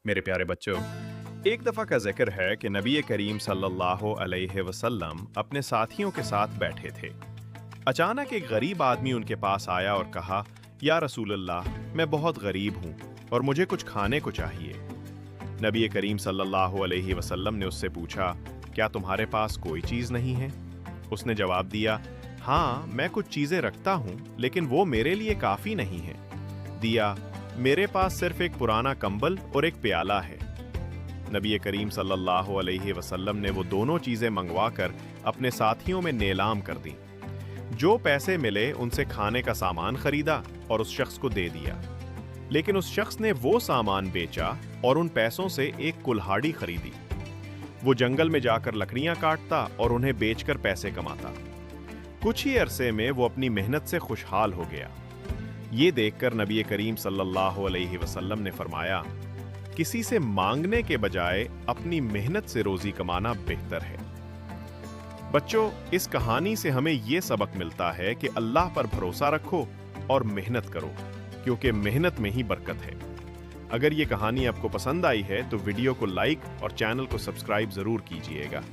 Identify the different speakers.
Speaker 1: मेरे प्यारे बच्चों, एक दफ़ा का जिक्र है कि नबी करीम सल्लल्लाहु अलैहि वसल्लम अपने साथियों के साथ बैठे थे। अचानक एक गरीब आदमी उनके पास आया और कहा, या रसूलल्लाह, मैं बहुत गरीब हूँ और मुझे कुछ खाने को चाहिए। नबी करीम सल्लल्लाहु अलैहि वसल्लम ने उससे पूछा, क्या तुम्हारे पास कोई चीज़ नहीं है? उसने जवाब दिया, हाँ, मैं कुछ चीज़ें रखता हूँ, लेकिन वो मेरे लिए काफ़ी नहीं है। दिया, मेरे पास सिर्फ एक पुराना कंबल और एक प्याला है। नबी करीम सल्लल्लाहु अलैहि वसल्लम ने वो दोनों चीज़ें मंगवाकर अपने साथियों में नीलाम कर दी। जो पैसे मिले उनसे खाने का सामान खरीदा और उस शख्स को दे दिया। लेकिन उस शख्स ने वो सामान बेचा और उन पैसों से एक कुल्हाड़ी खरीदी। वो जंगल में जाकर लकड़ियां काटता और उन्हें बेचकर पैसे कमाता। कुछ ही अरसे में वो अपनी मेहनत से खुशहाल हो गया। ये देखकर नबी करीम सल्लल्लाहु अलैहि वसल्लम ने फरमाया, किसी से मांगने के बजाय अपनी मेहनत से रोजी कमाना बेहतर है। बच्चों, इस कहानी से हमें ये सबक मिलता है कि अल्लाह पर भरोसा रखो और मेहनत करो, क्योंकि मेहनत में ही बरकत है। अगर ये कहानी आपको पसंद आई है तो वीडियो को लाइक और चैनल को सब्सक्राइब जरूर कीजिएगा।